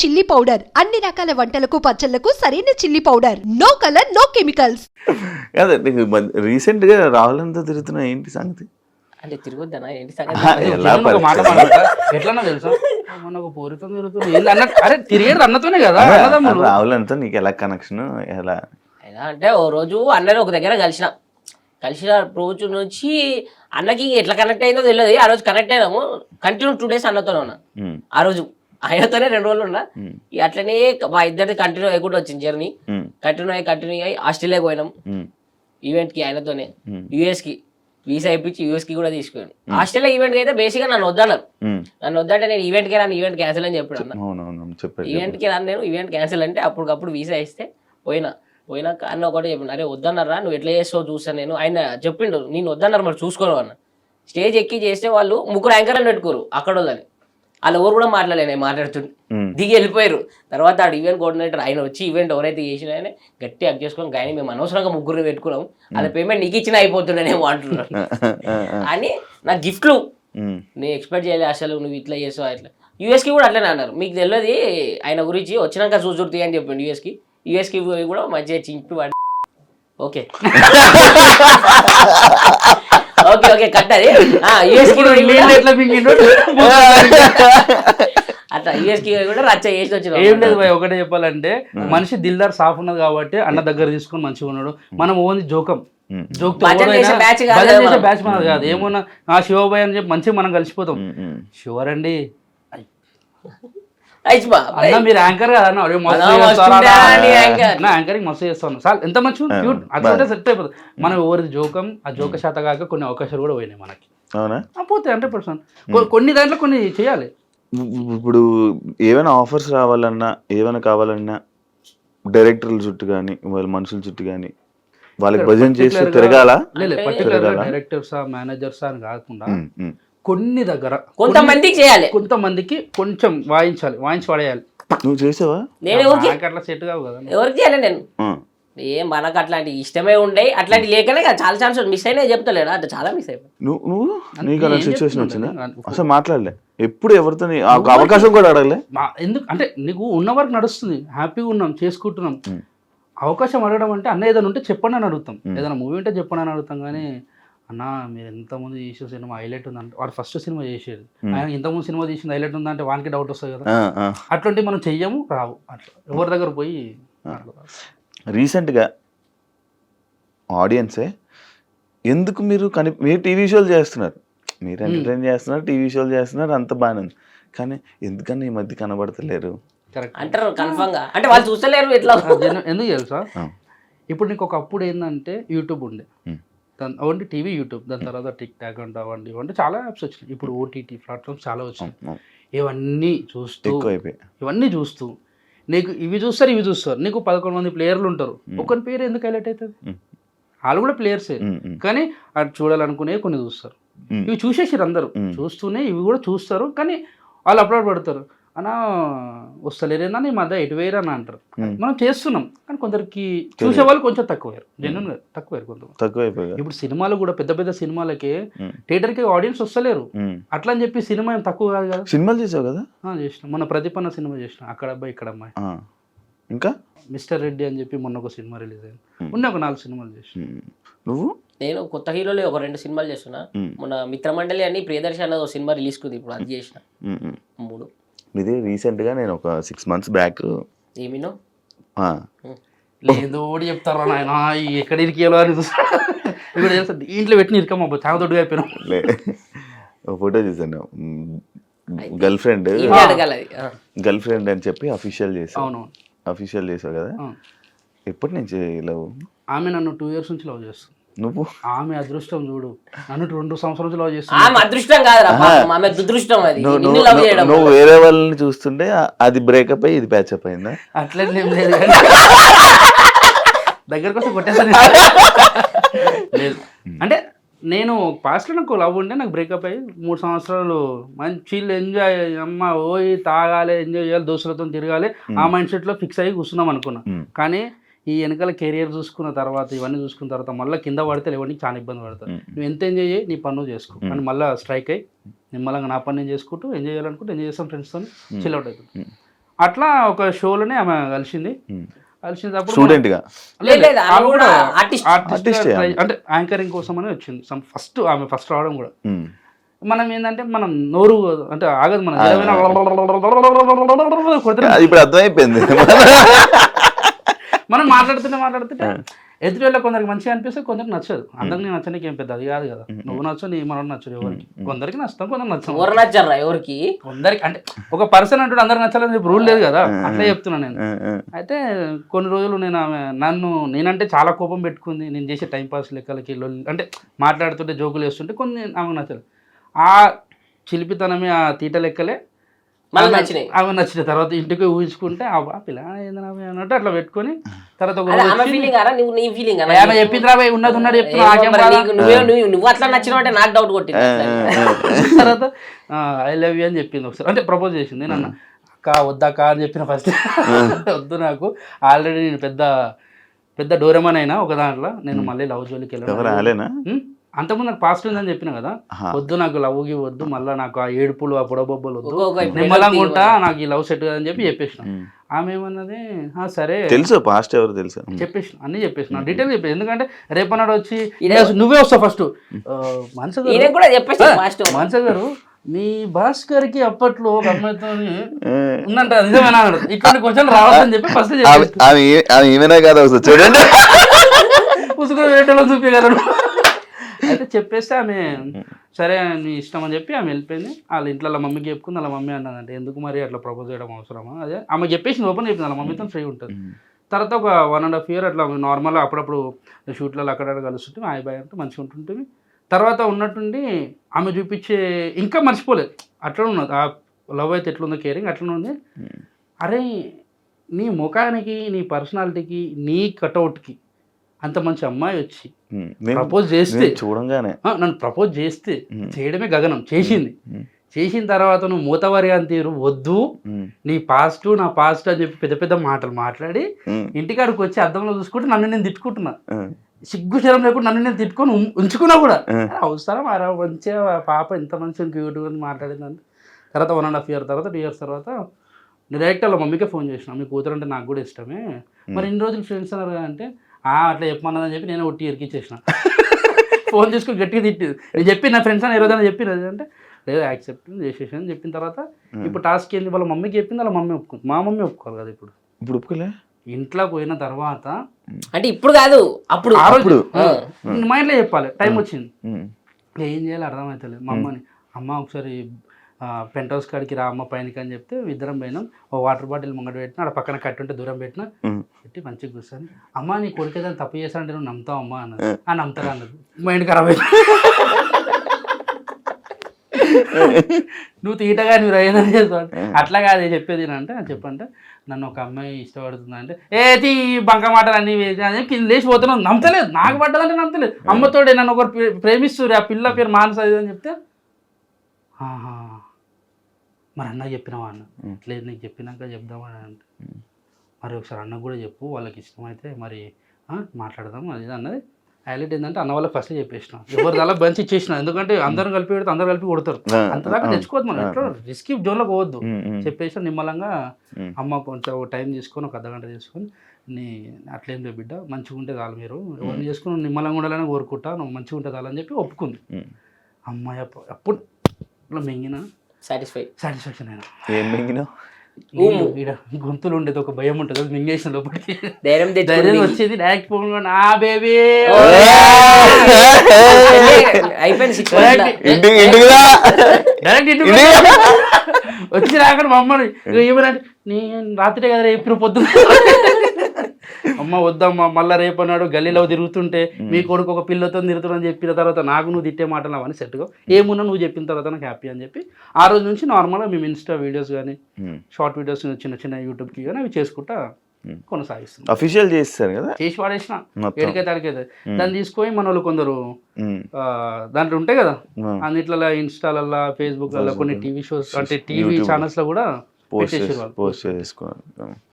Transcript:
Chilli powder అన్ని రకాల వంటలకు పచ్చళ్లకు సరైన chilli powder. No colour no chemicals. అదే నీకు రీసెంట్ గా రావాలంతా తిరుగుతున్నా ఏంటి సంగతి? అంటే తిరుగుద్దనా ఏంటి సంగతి? ఎలా ఒక మాట ఎట్లన్నా తెలుసా మొన్న ఒక పోరితో తిరుగుతుంది అరే తిరిగేది అన్నతోనే కదా అన్నదమ్ములు. రావాలంతా నీకు ఎలా కనెక్షన్ ఎలా? ఎలా అంటే ఓ రోజు అన్నని ఒక దగ్గర కలిసిన రోజు నుంచి అన్నకి ఎట్లా కనెక్ట్ అయిందో తెలియదు. ఆ రోజు కనెక్ట్ అయినాము. కంటిన్యూ 2 days అన్నతోనే ఉన్నా. ఆ రోజు ఆయనతోనే 2 రోజులు ఉన్నా. అట్లనే మా ఇద్దరిది కంటిన్యూ అయ్యకుండా వచ్చింది జర్నీ. కంటిన్యూ అయ్యి ఆస్ట్రేలియాకి పోయినాం ఈవెంట్ కి ఆయనతోనే. యూఎస్ కి వీసా ఇప్పించి యూఎస్ కి కూడా తీసుకుని ఆస్ట్రేలియా ఈవెంట్ కి అయితే బేసిక్గా నన్ను వద్దన్నారు. నన్ను వద్దంటే నేను ఈవెంట్ కి రాను, ఈవెంట్ క్యాన్సిల్ అని చెప్పాడు అన్న. ఈవెంట్ కి రాను, నేను ఈవెంట్ క్యాన్సిల్ అంటే అప్పటికప్పుడు వీసా ఇస్తే పోయినాక అన్న ఒకటి చెప్పిండు, అరే వద్దన్నారా నువ్వు ఎట్లా చేస్తావు చూస్తాను నేను. ఆయన చెప్పిండు నేను వద్దన్నారు మరి చూసుకోను అన్న. స్టేజ్ ఎక్కి చేస్తే వాళ్ళు 3 యాంకర్లను పెట్టుకోరు అక్కడ వాళ్ళని. వాళ్ళు ఎవరు కూడా మాట్లాడలే, నేను మాట్లాడుతుండే దిగి వెళ్ళిపోయారు. తర్వాత ఆడు ఈవెంట్ కోఆర్డినేటర్ ఆయన వచ్చి ఈవెంట్ ఎవరైతే చేసినా ఆయన గట్టి అక్ చేసుకొని కానీ మేము అనవసరంగా 3 పెట్టుకున్నాం, అలా పేమెంట్ నీకు ఇచ్చినా అయిపోతుండేమో అంటున్నారు అని. నా గిఫ్ట్లు నేను ఎక్స్పెక్ట్ చేయలే అసలు, నువ్వు ఇట్లా చేసావు అట్లా. యూఎస్కి కూడా అట్లనే అన్నారు, మీకు తెలియదు ఆయన గురించి వచ్చినాక చూసుర్తి అని చెప్పిండు. యూఎస్కి కూడా మంచిగా చింపి వాడి ఓకే ఓకే కట్టది అట్లా యూఎస్కి కూడా రచ్చ చేసి వచ్చిన. ఏం లేదు భయ్, ఒకటే చెప్పాలంటే మనిషి దిల్దార్ సాఫ్ ఉన్నది కాబట్టి అన్న దగ్గర తీసుకొని మంచిగా ఉన్నాడు. మనం ఓన్లీ జోక్ బ్యాచ్ మనది కాదు. ఏమన్నా ఆ శివభాయ్ అని చెప్పి మంచిగా మనం కలిసిపోతాం. షూర్ అండి అన్న మీరు యాంకర్ కదా యాంకరింగ్ మస్తు చేస్తాను సార్, ఎంత మంచిగా క్యూట్ అట్లా సెట్ అయిపోతుంది. మనం ఎవరిది జోకం ఆ జోక శాత కాక కొన్ని అవకాశాలు కూడా పోయినాయి మనకి. అవునా? పోతాయి 100%. కొన్ని దాంట్లో కొన్ని చేయాలి. ఇప్పుడు ఏమైనా ఆఫర్స్ రావాలన్నా ఏమైనా కావాలన్నా డైరెక్టర్ల చుట్టూ కానీ వాళ్ళ మనుషుల చుట్టూ కానీ వాళ్ళకి భజన చేసి తిరగాల? పర్టికులర్ డైరెక్టర్సా మేనేజర్సా అని కాకుండా కొన్ని దగ్గర కొంతమందికి చేయాలి, కొంతమందికి కొంచెం వాయించి పడేయాలి. నువ్వు చేసావా? నేను అట్లా సెట్ కావు కదా. ఎవరికి చేయాలి నేను ఏం మనకు అట్లాంటి ఇష్టమే ఉండే అట్లాంటి లేకనే కదా చాలా ఛాన్స్ మిస్ అయినా చెప్తలేడా అంటే చాలా మిస్ అయిపోయి. నువ్వు నీకు అలా సిచ్యువేషన్ వచ్చిందా? అసలు మాట్లాడలే ఎప్పుడు ఎవరితో అవకాశం కూడా అడగలే? ఎందుకు అంటే నీకు ఉన్న వరకు నడుస్తుంది, హ్యాపీగా ఉన్నాం చేసుకుంటున్నాం. అవకాశం అడగడం అంటే అన్న ఏదైనా ఉంటే చెప్పండి అని అడుగుతాం, ఏదైనా మూవీ ఉంటే చెప్పండి అని అడుగుతాం. కానీ అన్న మీరు ఎంతమంది చేసే సినిమా హైలైట్ ఉందంటే వాడు ఫస్ట్ సినిమా చేసేది, ఆయన ఇంతకుముందు సినిమా తీసింది హైలైట్ ఉందంటే వానికి డౌట్ వస్తుంది కదా. అట్లాంటివి మనం చెయ్యము రావు అట్లా ఎవరి దగ్గర పోయి. రీసెంట్గా ఆడియన్సే ఎందుకు మీరు టీవీ షోలు చేస్తున్నారు, మీరు ఎంటర్టైన్ చేస్తున్నారు, టీవీ షోలు చేస్తున్నారు, అంత బాగానే ఉంది. కానీ ఎందుకని ఈ మధ్య కనబడతలేరు అంటారు కన్ఫర్మ్ గా. అంటే వాళ్ళు చూస్తలేరు ఎట్లా ఎందుకు తెలుసా? ఇప్పుడు నీకు ఒకప్పుడు ఏంటంటే యూట్యూబ్ ఉండే, అవండి టీవీ యూట్యూబ్, దాని తర్వాత టిక్ టాక్ అంటే అవండి ఇవంటే చాలా యాప్స్ వచ్చినాయి. ఇప్పుడు ఓటీటీ ప్లాట్ఫామ్స్ చాలా వచ్చినాయి. ఇవన్నీ చూస్తూ నీకు ఇవి చూస్తారు. నీకు 11 మంది ప్లేయర్లు ఉంటారు, ఒకరి పేరు ఎందుకు హైలైట్ అవుతుంది? వాళ్ళు కూడా ప్లేయర్సే, కానీ అటు చూడాలనుకునే కొన్ని చూస్తారు. ఇవి చూసేసారు అందరూ, చూస్తూనే ఇవి కూడా చూస్తారు. కానీ వాళ్ళు అప్లోడ్ పెడతారు, అన్నా వస్తలేరేనా ఈ మధ్య ఎటు వేయరు అని అంటారు. మనం చేస్తున్నాం కానీ కొందరికి చూసే వాళ్ళు కొంచెం తక్కువయ్యారు, జెన్యున్గా తక్కువయ్యారు కొంత. ఇప్పుడు సినిమాలు కూడా పెద్ద పెద్ద సినిమాలకి థియేటర్కి ఆడియన్స్ వస్తలేరు. అట్లా అని చెప్పి సినిమా ఏం తక్కువ కాదు కదా. సినిమాలు చేసావు కదా? చేసినాం, మన ప్రతిపన్న సినిమా చేసినాం, అక్కడ అబ్బాయి ఇక్కడ అమ్మాయి. ఇంకా మిస్టర్ రెడ్డి అని చెప్పి మొన్న ఒక సినిమా రిలీజ్ అయింది. ఉన్న ఒక 4 సినిమాలు చేసిన. నువ్వు? నేను కొత్త హీరోలే ఒక 2 సినిమాలు చేస్తున్నా. మన మిత్రమండలి అని ప్రియదర్శి అన్నది ఒక సినిమా రిలీజ్ కుంది, ఇప్పుడు అది చేసిన 3. ఇది రీసెంట్గా నేను ఒక 6 months బ్యాక్ ఏమినో లేదు ఓడి చెప్తారా నాయన ఎక్కడ ఇరికేలో అని ఇప్పుడు తెలుసా ఇంట్లో పెట్టిన ఇరికమ్మా చాలా దొడ్డుగా అయిపోయినా. ఫోటో చూసాను, గర్ల్ ఫ్రెండ్ అని చెప్పి అఫీషియల్ చేసావు. అవును అఫీషియల్ చేసావు కదా. ఎప్పటి నుంచి లవ్? ఆమె నన్ను 2 years నుంచి లవ్ చేస్తాను. నువ్వు? ఆమె అదృష్టం చూడు, నన్ను 2 సంవత్సరాల నుంచి లవ్ చేస్తాను. ఆమె అదృష్టం కాదురా, ఆమె దురదృష్టం. అది నువ్వు వేరే వాళ్ళని చూస్తుంటే అది బ్రేకప్ అయ్యి ఇది ప్యాచప్ అయిందా? అట్లనే ఏం లేదు కానీ దగ్గరకు వస్తే కొట్టేస్తాను. లేదు అంటే నేను పాస్ట్లో నాకు లవ్ ఉంటే నాకు బ్రేకప్ అయ్యి 3 సంవత్సరాలు మంచి ఎంజాయ్, అమ్మ పోయి తాగాలి, ఎంజాయ్ చేయాలి, దోస్తులతో తిరగాలి, ఆ మైండ్ సెట్లో ఫిక్స్ అయ్యి కూర్చున్నాం అనుకున్నా. కానీ ఈ వెనకాల కెరియర్ చూసుకున్న తర్వాత ఇవన్నీ చూసుకున్న తర్వాత మళ్ళీ కింద పడితే లేవడానికి చాలా ఇబ్బంది పడతారు. నువ్వు ఎంత ఎంజాయ్ చేయి, నీ పనులు చేసుకో అని మళ్ళీ స్ట్రైక్ అయ్యి నిమ్మలంగా నా పని నేను చేసుకుంటూ ఎంజాయ్ చేయాలనుకుంటూ ఎంజాయ్ చేస్తాం, ఫ్రెండ్స్తో చిల్ అవుట్ అవుతుంది. అట్లా ఒక షోలోనే ఆమె కలిసింది. కలిసినప్పుడు స్టూడెంట్ గా లేదు, ఆమె ఆమె కూడా కూడా artist. ఆర్టిస్ట్ అంటే యాంకరింగ్ కోసం అని వచ్చింది. ఆమె ఫస్ట్ రావడం కూడా. మనం ఏంటంటే మనం నోరు అంటే ఆగదు, మనం అది ఇప్పుడు అర్థమైపోయింది. మనం మాట్లాడుతుంటే ఎదుటి వాళ్ళ కొందరికి మంచిగా అనిపిస్తే కొందరికి నచ్చదు. అందరికి నచ్చడానికి ఏం పెద్ద అది కాదు కదా. నువ్వు నచ్చు నీ మనం నచ్చదు ఎవరికి. కొందరికి నచ్చుతాం, కొందరికి నచ్చాం. ఎవరు నచ్చారా ఎవరికి? కొందరికి అంటే ఒక పర్సన్ అంటూ అందరికి నచ్చాలని చెప్పి రూల్ లేదు కదా, అట్లా చెప్తున్నాను నేను. అయితే కొన్ని రోజులు నేనంటే చాలా కోపం పెట్టుకుంది. నేను చేసే టైంపాస్ లెక్కలకి అంటే మాట్లాడుతుంటే జోకులు వేస్తుంటే కొన్ని ఆమెకు నచ్చలేదు. ఆ చిలిపితనమే ఆ తీట లెక్కలే మళ్ళీ నచ్చినాయి. ఆమె నచ్చిన తర్వాత ఇంటికి ఊహించుకుంటే ఆ పిల్ల ఏందని అన్నట్టు అట్లా పెట్టుకొని తర్వాత ఒక ఆమె ఫీలింగ్ అరా నువ్వు నీ ఫీలింగ్ అరా? ఆమె చెప్పింది రాబోయే ఉన్నది చెప్తున్నా. నువ్వు అట్లా నచ్చిన అంటే నాకు డౌట్ కొట్టింది. తర్వాత ఐ లవ్ యూ అని చెప్పింది ఒకసారి, అంటే ప్రపోజ్ చేసింది. నేను అన్న అక్క వద్దక్క అని చెప్పిన ఫస్ట్. వద్దు, నాకు ఆల్రెడీ నేను పెద్ద డోరెమాన్ అయినా ఒక దాంట్లో, నేను మళ్ళీ లవ్ జోలికి వెళ్ళాను. అంతకుముందు నాకు పాస్ట్ ఉందని చెప్పిన కదా, వద్దు నాకు లవ్కి వద్దు, మళ్ళీ నాకు ఆ ఏడుపులు ఆ పొడబొబ్బలు వద్దు, నిమ్మలంగా ఉంటా, నాకు ఈ లవ్ సెట్ కదని చెప్పి చెప్పేసిన. ఆమె ఏమన్నది సరే తెలుసు, పాస్ట్ ఎవరు తెలుసు చెప్పేసిన, అన్ని చెప్పేసిన, డీటెయిల్ చెప్పేసి. ఎందుకంటే రేపన్నాడు వచ్చి నువ్వే వస్తావు ఫస్ట్. మనస గారు మీ భాస్కర్ కి అప్పట్లో ఒక అమ్మాయితో ఉందంట, నిజమేనా ఇట్లాంటి క్వశ్చన్ రావద్దని చెప్పి ఫస్ట్ ఏమైనా కాదు చూడండి పుసుకుని వేటలో చూపించగలరు. అయితే చెప్పేస్తే ఆమె సరే నీ ఇష్టం అని చెప్పి ఆమె వెళ్ళిపోయింది. వాళ్ళ ఇంట్లో వాళ్ళ మమ్మీకి చెప్పుకుంది. వాళ్ళ మమ్మీ అన్నదంటే ఎందుకు మరి అట్లా ప్రపోజ్ చేయడం అవసరమా, అదే ఆమె చెప్పేసి ఓపెన్ చెప్పింది. వాళ్ళ మమ్మీతో ఫ్రీ ఉంటుంది. తర్వాత ఒక 1.5 year అట్లా నార్మల్గా అప్పుడప్పుడు షూట్లలో అక్కడ కలుస్తుంటే హాయ్ బాయ్ అంటే మంచిగా ఉంటుంటుంది. తర్వాత ఉన్నట్టుండి ఆమె చూపించే ఇంకా మర్చిపోలేదు, అట్లా ఉన్నది ఆ లవ్ అయితే ఎట్లుందో కేరింగ్ అట్లనే ఉంది. అరే నీ ముఖానికి, నీ పర్సనాలిటీకి, నీ కటౌట్కి అంత మంచి అమ్మాయి వచ్చి ప్రపోజ్ చేస్తే చూడంగానే నన్ను ప్రపోజ్ చేస్తే చేయడమే గగనం. చేసిన తర్వాత నువ్వు మూతవారి అని తీరు వద్దు, నీ పాస్ట్ నా పాస్ట్ అని చెప్పి పెద్ద పెద్ద మాటలు మాట్లాడి ఇంటికాడికి వచ్చి అద్దంలో చూసుకుంటే నన్ను నేను తిట్టుకుంటున్నా. సిగ్గు శరం లేకుండా నన్ను నేను తిట్టుకొని ఉంచుకున్నా కూడా అవసరం అరా మంచిగా పాప ఎంత మంచిగా క్యూట్గా మాట్లాడిందని. తర్వాత 1.5 year తర్వాత 2 years తర్వాత డైరెక్ట్ వాళ్ళ మమ్మీకే ఫోన్ చేసిన, మీ కూతురు అంటే నాకు కూడా ఇష్టమే, మరి ఇన్ని రోజులు ఫ్రెండ్స్ అన్నారు అంటే అట్లా చెప్పమన్నదని చెప్పి నేను ఒట్టి ఇరికిచ్చేసిన. ఫోన్ తీసుకొని గట్టిగా తిట్టింది. నేను చెప్పి నా ఫ్రెండ్స్ అని ఈరోజు చెప్పినది అంటే లేదు యాక్సెప్ట్ చేసేసి అని చెప్పిన తర్వాత ఇప్పుడు టాస్క్ ఏంది, వాళ్ళ మమ్మీకి చెప్పింది, వాళ్ళ మమ్మీ ఒప్పుకుంది. మా మమ్మీ ఒప్పుకోవాలి కదా ఇప్పుడు ఒప్పుకోలే. ఇంట్లో పోయిన తర్వాత అంటే ఇప్పుడు కాదు, అప్పుడు ఆ రోజు మా ఇంట్లో చెప్పాలి. టైం వచ్చింది, ఏం చేయాలి అర్థమవుతలేదు. మా అమ్మని అమ్మ ఒకసారి పెంట్ హౌస్ కాడికి రా అమ్మ పైనకి అని చెప్తే ఇద్దరం పోయినాం. ఓ వాటర్ బాటిల్ ముంగట పెట్టినా, అక్కడ పక్కన కట్టుంటే దూరం పెట్టినా, పెట్టి మంచిగా కూర్చొని అమ్మ నీ కొడుకు ఏదైనా తప్పు చేశానంటే నువ్వు నమ్ముతావు అమ్మా అన్నది. నమ్ముతారా అన్నది. మైండ్ ఖరాబ్ అయింది. నువ్వు తీటగా నువ్వు ఏదైనా చేస్తావు అట్లా కాదు చెప్పేది అంటే చెప్పంటే నన్ను ఒక అమ్మాయి ఇష్టపడుతుంది అంటే ఏది బంక మాటలు అన్నీ కింద లేచిపోతున్నావు, నమ్మతలేదు. నాకు పడ్డదంటే నమ్మతలేదు. అమ్మతోడే నన్ను ఒకరు ప్రేమిస్తున్నారు, ఆ పిల్ల పేరు మానస అని చెప్తే మరి అన్నకు చెప్పినావా అన్న, లేదు నీకు చెప్పినాక చెప్దామని అంటే మరి ఒకసారి అన్నకు కూడా చెప్పు, వాళ్ళకి ఇష్టమైతే మరి మాట్లాడదాం అది అన్నది. హైలైట్ ఏంటంటే అన్న వాళ్ళకి ఫస్ట్ చెప్పేసిన, ఎవరు అలా బంచి ఇచ్చేసిన. ఎందుకంటే అందరం కలిపి పెడితే అందరు కలిపి కొడతారు, అంతదాకా తెచ్చుకోవద్దు మనం, ఎట్లా రిస్కీ జోన్లో పోవద్దు. చెప్పేసిన నిమ్మలంగా అమ్మ కొంచెం టైం తీసుకొని ఒక అర్ధగంట తీసుకొని అట్లేం లేదు బిడ్డ మంచిగా ఉంటే చాలు, మీరు ఎవరిని చేసుకుని నిమ్మలంగా ఉండాలని కోరుకుంటా, నువ్వు మంచిగా ఉంటే చాలని చెప్పి ఒప్పుకుంది. అమ్మాయి అప్పుడు మింగిన సాటిస్ఫాక్షన్ అయినా. ఏం మింగినా గొంతులు ఉండేది ఒక భయం ఉంటుంది, అది మింగేసిన లోపలికి ధైర్యం వచ్చేది. డైరెక్ట్ ఫోన్ ఆ బేబీ వచ్చి రాకుండా మా అమ్మని ఏమనంటే నేను రాత్రి కదా రేపు పొద్దున్న అమ్మ వద్దమ్మా మళ్ళీ రేపు అన్నాడు గల్లీలో తిరుగుతుంటే మీ కొడుకు ఒక పిల్లతో తిరుగుతుందని చెప్పిన తర్వాత నాకు నువ్వు తిట్టే మాటలు అవన్నీ సెట్గా ఏమున్నా నువ్వు చెప్పిన తర్వాత నాకు హ్యాపీ అని చెప్పి ఆ రోజు నుంచి నార్మల్గా మేము ఇన్స్టా వీడియోస్ కానీ షార్ట్ వీడియోస్ చిన్న చిన్న యూట్యూబ్కి కానీ అవి చేసుకుంటా కొనసాగిస్తున్నాం. అఫీషియల్ చేస్తారు కదా, చేసి వాడేసిన ఏడికైతే అడిగైతే దాన్ని తీసుకొని మన వాళ్ళు కొందరు దాంట్లో ఉంటాయి కదా అన్నిట్లలో ఇన్స్టాలల్లో ఫేస్బుక్లలో కొన్ని టీవీ షోస్ అంటే టీవీ ఛానల్స్లో కూడా పోస్ట్ చేసుకున్నారు.